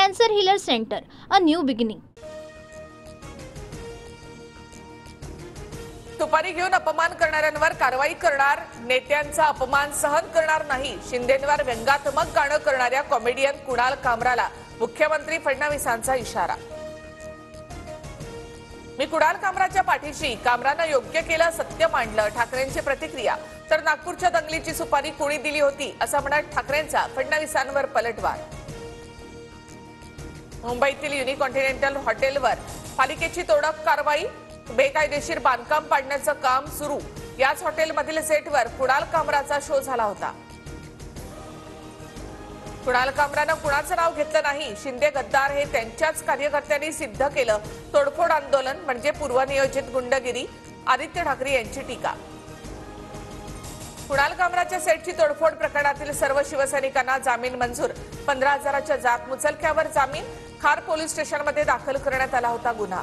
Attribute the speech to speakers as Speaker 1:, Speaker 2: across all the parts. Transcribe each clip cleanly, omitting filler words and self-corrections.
Speaker 1: Cancer Healer Center, a new beginning.
Speaker 2: Tupari घेऊन अपमान करणाऱ्यांवर कारवाई करणार, नेत्यांचा अपमान सहन करणार नाही. शिंदेंवर व्यंगात्मक गाणं करणाऱ्या कॉमेडियन कुणाल कामराला मुख्यमंत्री फडणवीसांचा इशारा. मी कुणाल कामराच्या पाठीशी, कामरानं योग्य केलं, सत्य मांडलं. ठाकरेंची प्रतिक्रिया. तर नागपूरच्या दंगलीची सुपारी कोणी दिली होती असं म्हणत ठाकरेंचा फडणवीसांवर पलटवार. मुंबईतील युनिकॉन्टिनेंटल हॉटेलवर पालिकेची तोडक कारवाई. बेकायदेशीर बांधकाम पाडण्याचं काम सुरू. याच हॉटेलमधील सेटवर कुणाल कामराचा शो झाला होता. कुणाल कामरानं कुणाचं नाव घेतलं नाही. शिंदे गद्दार हे त्यांच्याच कार्यकर्त्यांनी सिद्ध केलं. तोडफोड आंदोलन म्हणजे पूर्वनियोजित गुंडगिरी. आदित्य ठाकरे यांची टीका. कुणाल कामराच्या सेटची तोडफोड प्रकरणातील सर्व शिवसैनिकांना जामीन मंजूर. 15,000च्या जात मुचलक्यावर जामीन. खार पोलीस स्टेशनमध्ये दाखल करण्यात आला होता गुन्हा.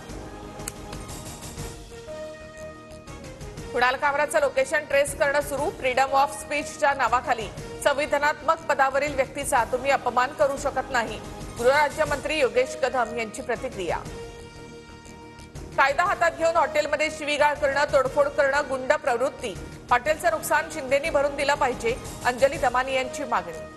Speaker 2: कुणाल कामराचं लोकेशन ट्रेस करणं सुरू. फ्रीडम ऑफ स्पीचच्या नावाखाली संविधानात्मक पदावरील व्यक्तीचा तुम्ही अपमान करू शकत नाही. गृहराज्यमंत्री योगेश कदम यांची प्रतिक्रिया. कायदा हातात घेऊन हॉटेलमध्ये शिवीगाळ करणं, तोडफोड करणं गुंड प्रवृत्ती. हॉटेलचं नुकसान शिंदेंनी भरून दिलं पाहिजे. अंजली दमानी यांची मागणी.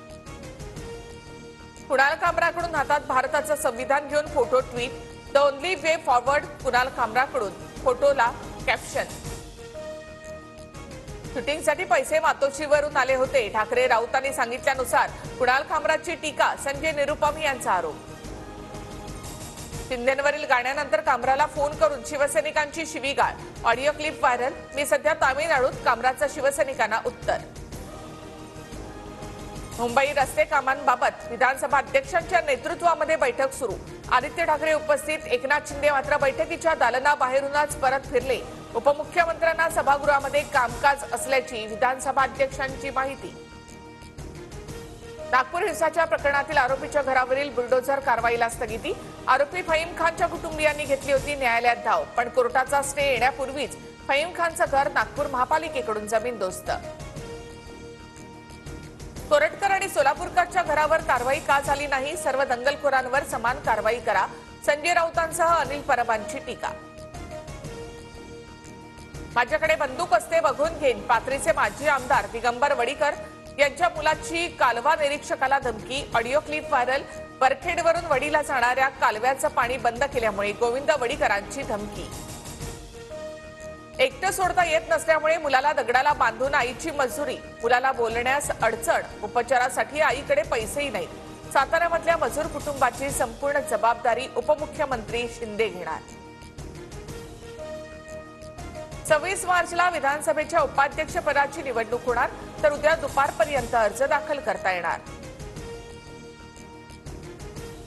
Speaker 2: कुणाल कामराकडून हातात भारताचं संविधान घेऊन photo tweet. The only way forward. Kunal कामराकडून फोटोला कॅप्शन. शूटिंगसाठी पैसे मातोश्रीवरून आले होते. ठाकरे राऊतांनी सांगितल्यानुसार कुणाल कामराची टीका. संजय निरुपम यांचा आरोप. शिंदेंवरील गाण्यानंतर कामराला फोन करून शिवसैनिकांची शिवीगाळ. Audio clip viral. मी सध्या तामिळनाडूत. कामराचं शिवसैनिकांना उत्तर. मुंबई रस्ते कामांबाबत विधानसभा अध्यक्षांच्या नेतृत्वामध्ये बैठक सुरू. आदित्य ठाकरे उपस्थित. एकनाथ शिंदे मात्र बैठकीच्या दालनाबाहेरूनच परत फिरले. उपमुख्यमंत्र्यांना सभागृहामध्ये कामकाज असल्याची विधानसभा अध्यक्षांची माहिती. नागपूर हिंसाचार प्रकरणातील आरोपीच्या घरावरील बुलडोझर कारवाईला स्थगिती. आरोपी फहीम खानच्या कुटुंबियांनी घेतली होती न्यायालयात धाव. पण कोर्टाचा स्टे येण्यापूर्वीच फहीम खानचं घर नागपूर महापालिकेकडून जमीनदोस्त. कोरटकर आणि सोलापूरकरच्या घरावर कारवाई का झाली नाही. सर्व दंगलखोरांवर समान कारवाई करा. संजय राऊतांसह अनिल परबांची टीका. माझ्याकडे बंदूक असते, बघून घेईन. पाथरीचे माजी आमदार दिगंबर वडीकर यांच्या मुलाची कालवा निरीक्षकाला धमकी. Audio clip viral. वरखेडवरून वडीला जाणाऱ्या कालव्याचं पाणी बंद केल्यामुळे गोविंद वडीकरांची धमकी. एकटं सोडता येत नसल्यामुळे मुलाला दगडाला बांधून आईची मजुरी. मुलाला बोलण्यास अडचण. उपचारासाठी आईकडे पैसेही नाहीत. साताऱ्यामधल्या मजूर कुटुंबाची संपूर्ण जबाबदारी उपमुख्यमंत्री शिंदे घेणार. 26 मार्चला विधानसभेच्या उपाध्यक्षपदाची निवडणूक होणार. तर उद्या दुपारपर्यंत अर्ज दाखल करता येणार.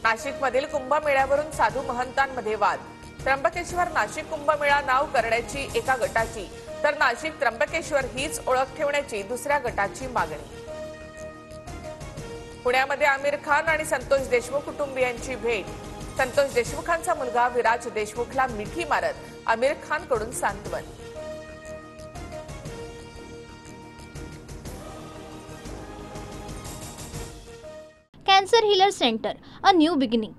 Speaker 2: नाशिकमधील कुंभमेळ्यावरून साधू महंतांमध्ये वाद. त्र्यंबकेश्वर नाशिक कुंभमेळा नाव करण्याची एका गटाची, तर नाशिक त्र्यंबकेश्वर हीच ओळख ठेवण्याची दुसऱ्या गटाची मागणी. पुण्यामध्ये आमिर खान आणि संतोष देशमुख कुटुंबियांची भेट. संतोष देशमुखांचा मुलगा विराज देशमुखला मिठी मारत आमिर खानकडून सांत्वन.
Speaker 1: Cancer Healer Center, a new beginning.